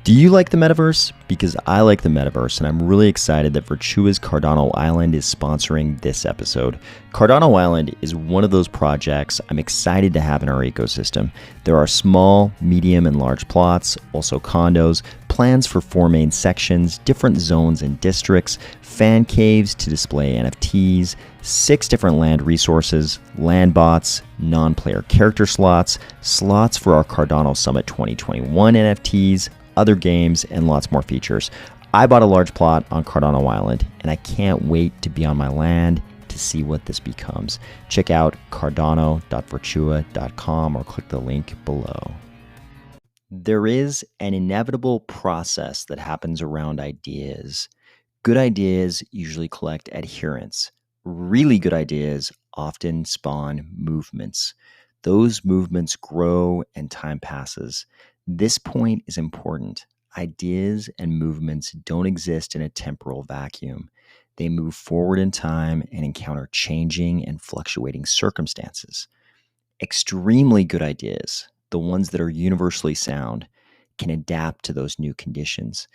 Do you like the metaverse? Because I like the metaverse, and I'm really excited that Virtua's Cardano Island is sponsoring this episode. Cardano Island is one of those projects I'm excited to have in our ecosystem. There are small, medium, and large plots, also condos, plans for 4 main sections, different zones and districts, fan caves to display NFTs, 6 different land resources, land bots, non-player character slots, slots for our Cardano Summit 2021 NFTs, other games, and lots more features. I bought a large plot on Cardano Island, and I can't wait to be on my land to see what this becomes. Check out cardano.virtua.com or click the link below. There is an inevitable process that happens around ideas. Good ideas usually collect adherents. Really good ideas often spawn movements. Those movements grow and time passes. This point is important. Ideas and movements don't exist in a temporal vacuum. They move forward in time and encounter changing and fluctuating circumstances. Extremely good ideas, the ones that are universally sound, can adapt to those new conditions.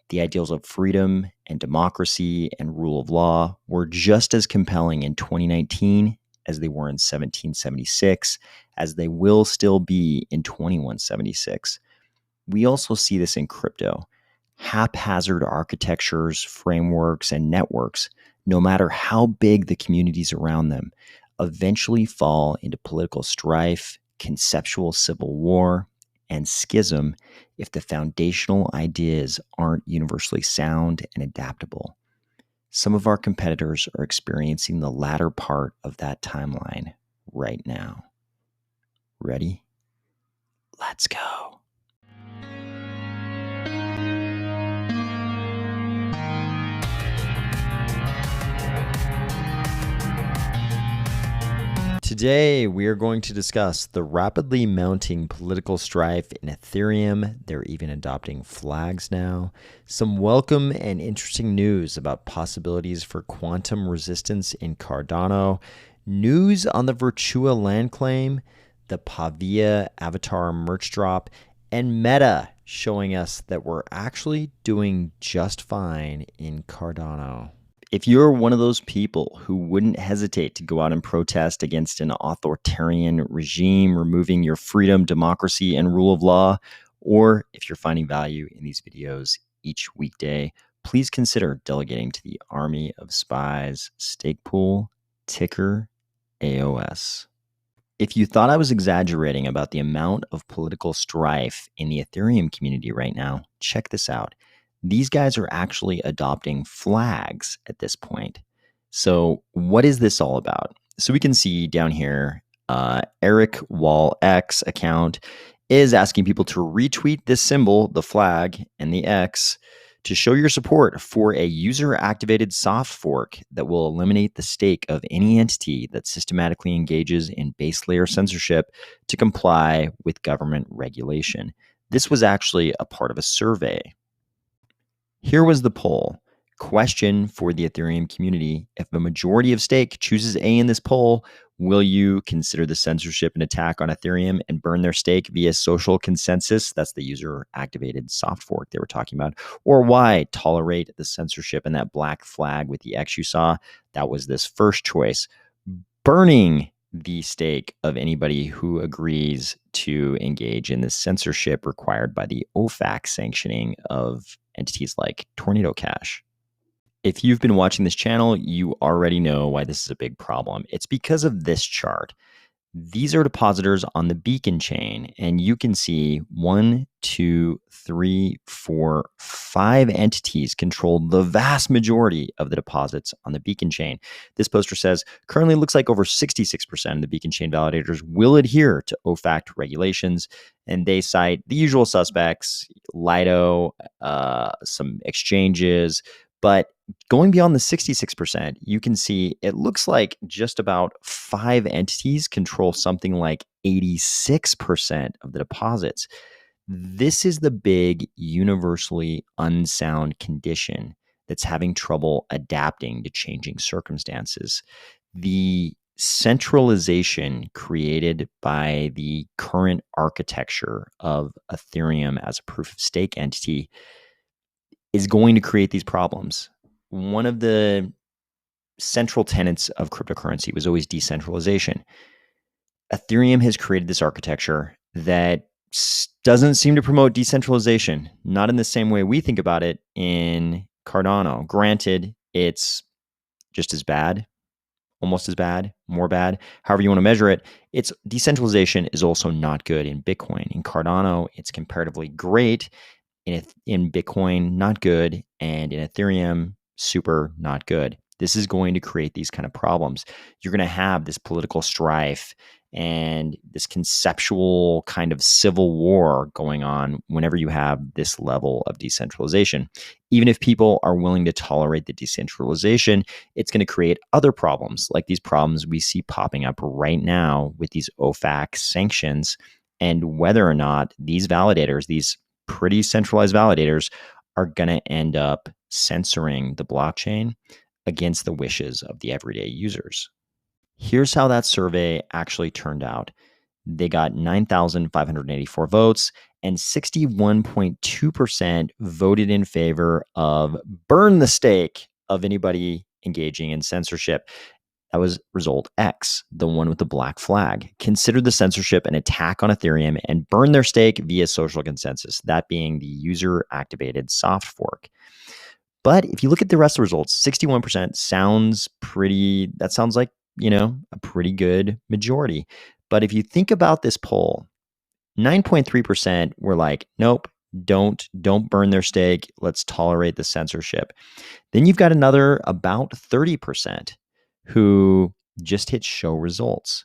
The ideals of freedom and democracy and rule of law were just as compelling in 2019 as they were in 1776, as they will still be in 2176. We also see this in crypto. Haphazard architectures, frameworks, and networks, no matter how big the communities around them, eventually fall into political strife, conceptual civil war, and schism if the foundational ideas aren't universally sound and adaptable. Some of our competitors are experiencing the latter part of that timeline right now. Ready? Let's go. Today, we are going to discuss the rapidly mounting political strife in Ethereum. They're even adopting flags now. Some welcome and interesting news about possibilities for quantum resistance in Cardano. News on the Virtua land claim, the Pavia avatar merch drop, and Meta showing us that we're actually doing just fine in Cardano. If you're one of those people who wouldn't hesitate to go out and protest against an authoritarian regime, removing your freedom, democracy, and rule of law, or if you're finding value in these videos each weekday, please consider delegating to the Army of Spies stake pool, ticker AOS. If you thought I was exaggerating about the amount of political strife in the Ethereum community right now, check this out. These guys are actually adopting flags at this point. So what is this all about? So we can see down here, Eric Wall X account is asking people to retweet this symbol, the flag and the X, to show your support for a user-activated soft fork that will eliminate the stake of any entity that systematically engages in base layer censorship to comply with government regulation. This was actually a part of a survey. Here was the poll. Question for the Ethereum community. If a majority of stake chooses A in this poll, will you consider the censorship an attack on Ethereum and burn their stake via social consensus? That's the user-activated soft fork they were talking about. Or why tolerate the censorship? And that black flag with the X you saw, that was this first choice. Burning the stake of anybody who agrees to engage in the censorship required by the OFAC sanctioning of entities like Tornado Cash. If you've been watching this channel, you already know why this is a big problem. It's because of this chart. These are depositors on the beacon chain, and you can see 1, 2, 3, 4, 5 entities control the vast majority of the deposits on the beacon chain. This poster says, currently looks like over 66% of the beacon chain validators will adhere to OFAC regulations, and they cite the usual suspects, Lido, some exchanges, but going beyond the 66%, you can see it looks like just about 5 entities control something like 86% of the deposits. This is the big universally unsound condition that's having trouble adapting to changing circumstances. The centralization created by the current architecture of Ethereum as a proof of stake entity is going to create these problems. One of the central tenets of cryptocurrency was always decentralization. Ethereum has created this architecture that doesn't seem to promote decentralization, not in the same way we think about it in Cardano. Granted, it's just as bad, almost as bad, more bad, however you want to measure it. Its decentralization is also not good in Bitcoin. In Cardano, it's comparatively great. In Bitcoin, not good. And in Ethereum, super not good. This is going to create these kind of problems. You're going to have this political strife and this conceptual kind of civil war going on whenever you have this level of decentralization. Even if people are willing to tolerate the decentralization, it's going to create other problems, like these problems we see popping up right now with these OFAC sanctions, and whether or not these validators, these pretty centralized validators, are going to end up censoring the blockchain against the wishes of the everyday users. Here's how that survey actually turned out. They got 9,584 votes, and 61.2% voted in favor of burn the stake of anybody engaging in censorship. That was result X, the one with the black flag. Consider the censorship an attack on Ethereum and burn their stake via social consensus, that being the user-activated soft fork. But if you look at the rest of the results, 61% sounds pretty, that sounds like, a pretty good majority. But if you think about this poll, 9.3% were like, nope, don't burn their stake. Let's tolerate the censorship. Then you've got another about 30% who just hit show results.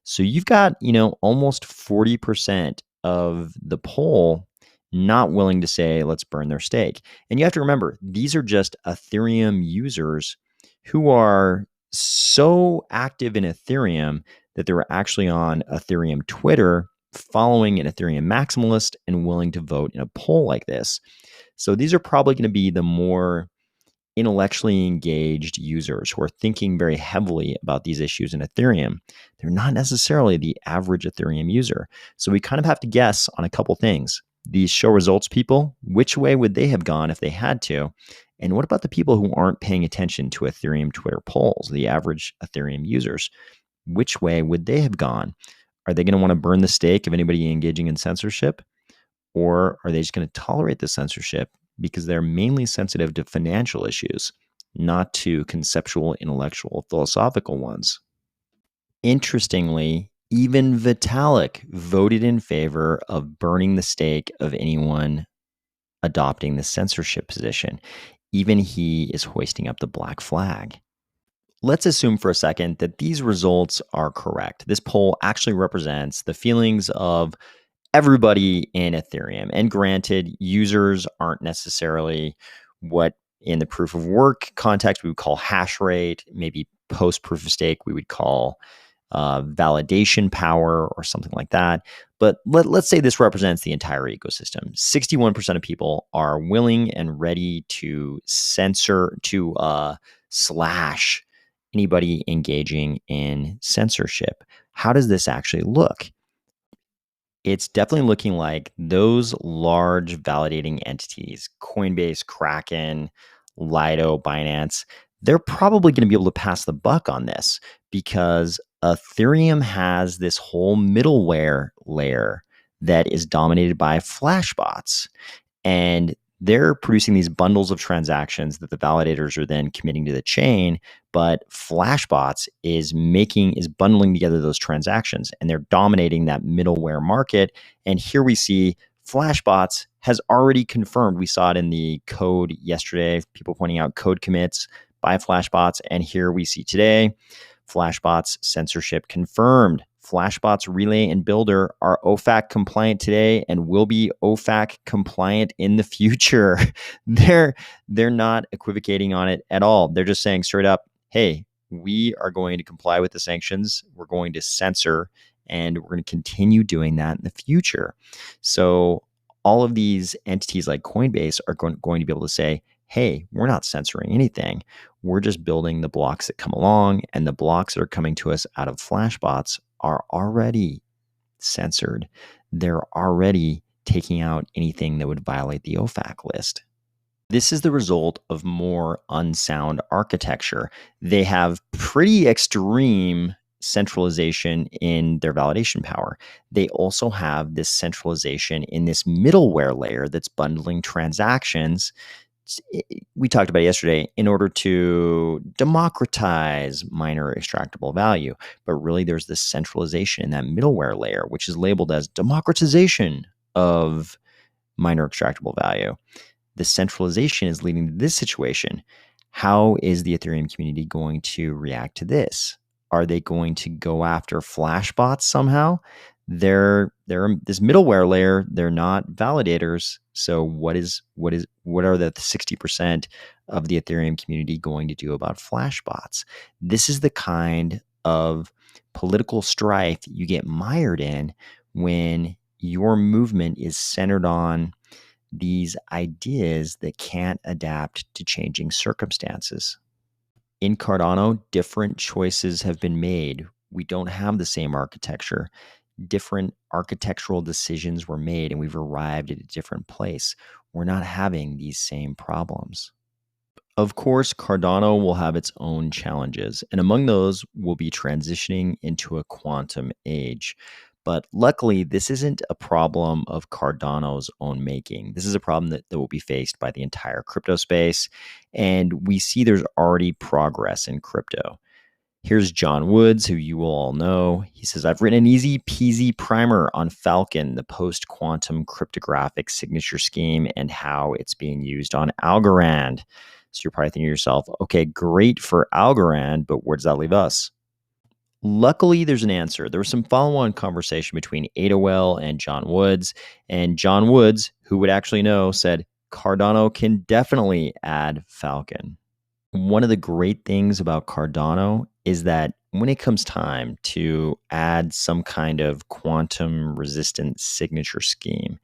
So you've got, almost 40% of the poll not willing to say, let's burn their stake. And you have to remember, these are just Ethereum users who are so active in Ethereum that they were actually on Ethereum Twitter, following an Ethereum maximalist and willing to vote in a poll like this. So these are probably going to be the more intellectually engaged users who are thinking very heavily about these issues in Ethereum. They're not necessarily the average Ethereum user. So we kind of have to guess on a couple things. These show results people, which way would they have gone if they had to? And what about the people who aren't paying attention to Ethereum Twitter polls, the average Ethereum users? Which way would they have gone? Are they going to want to burn the stake of anybody engaging in censorship? Or are they just going to tolerate the censorship because they're mainly sensitive to financial issues, not to conceptual, intellectual, philosophical ones? Interestingly, even Vitalik voted in favor of burning the stake of anyone adopting the censorship position. Even he is hoisting up the black flag. Let's assume for a second that these results are correct. This poll actually represents the feelings of everybody in Ethereum. And granted, users aren't necessarily what in the proof of work context we would call hash rate, maybe post proof of stake we would call validation power or something like that. But let's say this represents the entire ecosystem. 61% of people are willing and ready to censor, to slash anybody engaging in censorship. How does this actually look? It's definitely looking like those large validating entities, Coinbase, Kraken, Lido, Binance, they're probably going to be able to pass the buck on this because Ethereum has this whole middleware layer that is dominated by flashbots. And they're producing these bundles of transactions that the validators are then committing to the chain, but Flashbots is bundling together those transactions, and they're dominating that middleware market. And here we see Flashbots has already confirmed. We saw it in the code yesterday, people pointing out code commits by Flashbots, and here we see today, Flashbots censorship confirmed. Flashbots Relay and Builder are OFAC compliant today and will be OFAC compliant in the future. They're not equivocating on it at all. They're just saying straight up, hey, we are going to comply with the sanctions. We're going to censor, and we're going to continue doing that in the future. So all of these entities like Coinbase are going to be able to say, hey, we're not censoring anything. We're just building the blocks that come along, and the blocks that are coming to us out of Flashbots are already censored. They're already taking out anything that would violate the OFAC list. This is the result of more unsound architecture. They have pretty extreme centralization in their validation power. They also have this centralization in this middleware layer that's bundling transactions. We talked about it yesterday, in order to democratize miner extractable value. But really, there's this centralization in that middleware layer, which is labeled as democratization of miner extractable value. The centralization is leading to this situation. How is the Ethereum community going to react to this? Are they going to go after Flashbots somehow? They're this middleware layer. They're not validators. So what are the 60% of the Ethereum community going to do about Flashbots? This is the kind of political strife you get mired in when your movement is centered on these ideas that can't adapt to changing circumstances. In Cardano, different choices have been made. We don't have the same architecture. Different architectural decisions were made, and we've arrived at a different place. We're not having these same problems. Of course, Cardano will have its own challenges, and among those will be transitioning into a quantum age. But luckily, this isn't a problem of Cardano's own making. This is a problem that will be faced by the entire crypto space, and we see there's already progress in crypto. Here's John Woods, who you will all know. He says, I've written an easy peasy primer on Falcon, the post-quantum cryptographic signature scheme, and how it's being used on Algorand. So you're probably thinking to yourself, okay, great for Algorand, but where does that leave us? Luckily, there's an answer. There was some follow-on conversation between Adawell and John Woods. And John Woods, who would actually know, said, Cardano can definitely add Falcon. One of the great things about Cardano is that when it comes time to add some kind of quantum resistant signature scheme,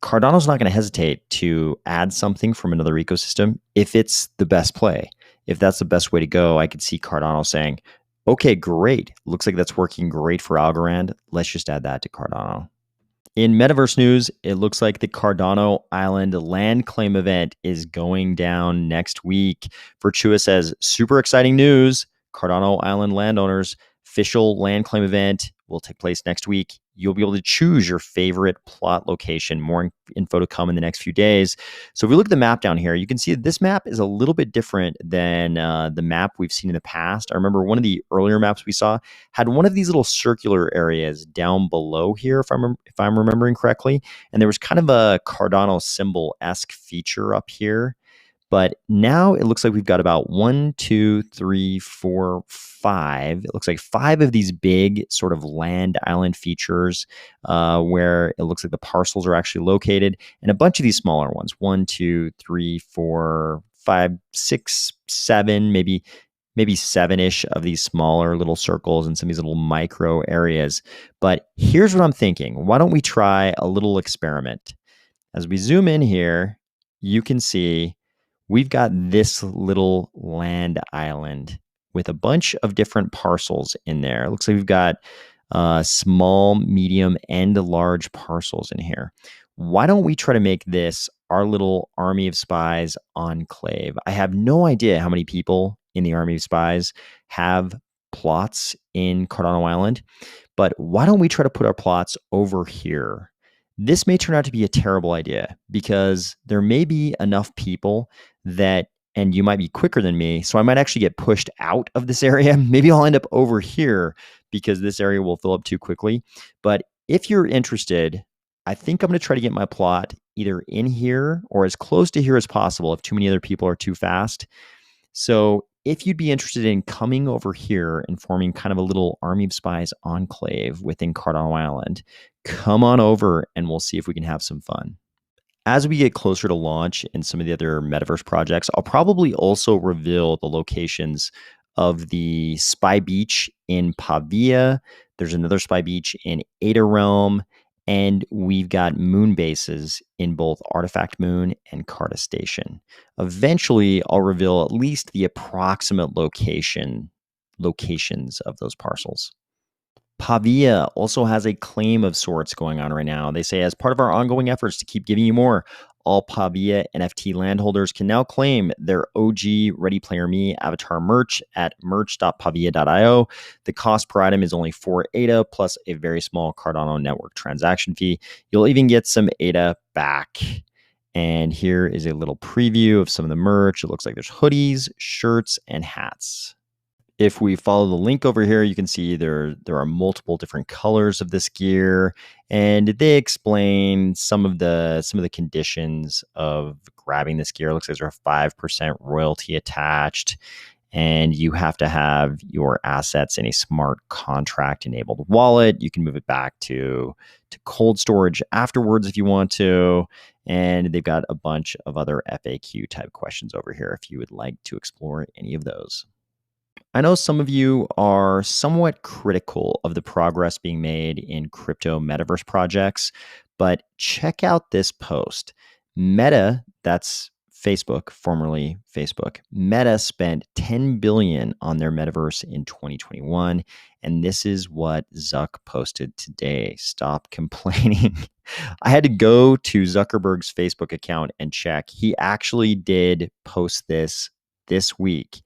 Cardano's not going to hesitate to add something from another ecosystem if it's the best play. If that's the best way to go, I could see Cardano saying, okay, great. Looks like that's working great for Algorand. Let's just add that to Cardano. In metaverse news, it looks like the Cardano Island land claim event is going down next week. Virtua says, super exciting news. Cardano Island landowners official land claim event will take place next week. You'll be able to choose your favorite plot location. More info to come in the next few days. So if we look at the map down here, you can see that this map is a little bit different than the map we've seen in the past. I remember one of the earlier maps we saw had one of these little circular areas down below here, if I'm remembering correctly. And there was kind of a Cardano symbol-esque feature up here. But now it looks like we've got about 1, 2, 3, 4, 5. It looks like 5 of these big sort of land island features where it looks like the parcels are actually located, and a bunch of these smaller ones. 1, 2, 3, 4, 5, 6, 7, maybe 7-ish of these smaller little circles and some of these little micro areas. But here's what I'm thinking. Why don't we try a little experiment? As we zoom in here, you can see we've got this little land island with a bunch of different parcels in there. It looks like we've got small, medium, and large parcels in here. Why don't we try to make this our little Army of Spies enclave? I have no idea how many people in the Army of Spies have plots in Cardano Island, but why don't we try to put our plots over here? This may turn out to be a terrible idea because there may be enough people that, and you might be quicker than me, so I might actually get pushed out of this area. Maybe I'll end up over here because this area will fill up too quickly. But if you're interested, I think I'm going to try to get my plot either in here or as close to here as possible if too many other people are too fast. So if you'd be interested in coming over here and forming kind of a little Army of Spies enclave within Cardano Island, come on over and we'll see if we can have some fun. As we get closer to launch in some of the other metaverse projects, I'll probably also reveal the locations of the Spy Beach in Pavia. There's another Spy Beach in Ada Realm. And we've got moon bases in both Artifact Moon and Carta Station. Eventually, I'll reveal at least the approximate locations of those parcels. Pavia also has a claim of sorts going on right now. They say, as part of our ongoing efforts to keep giving you more, all Pavia NFT landholders can now claim their OG Ready Player Me avatar merch at merch.pavia.io. The cost per item is only 4 ADA plus a very small Cardano network transaction fee. You'll even get some ADA back. And here is a little preview of some of the merch. It looks like there's hoodies, shirts, and hats. If we follow the link over here, you can see there are multiple different colors of this gear, and they explain some of the conditions of grabbing this gear. It looks like there's a 5% royalty attached, and you have to have your assets in a smart contract enabled wallet. You can move it back to cold storage afterwards if you want to. And they've got a bunch of other FAQ type questions over here if you would like to explore any of those. I know some of you are somewhat critical of the progress being made in crypto metaverse projects, but check out this post. Meta, that's Facebook, formerly Facebook, Meta spent 10 billion on their metaverse in 2021, and this is what Zuck posted today. Stop complaining. I had to go to Zuckerberg's Facebook account and check. He actually did post this week.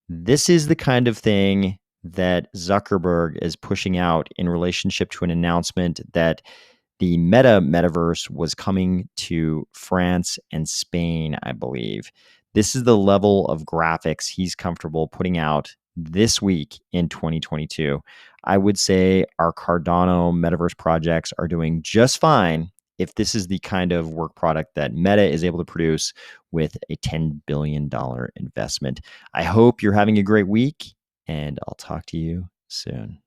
This is the kind of thing that Zuckerberg is pushing out in relationship to an announcement that the metaverse was coming to France and Spain, I believe. This is the level of graphics he's comfortable putting out this week in 2022. I would say our Cardano metaverse projects are doing just fine if this is the kind of work product that Meta is able to produce with a $10 billion investment. I hope you're having a great week, and I'll talk to you soon.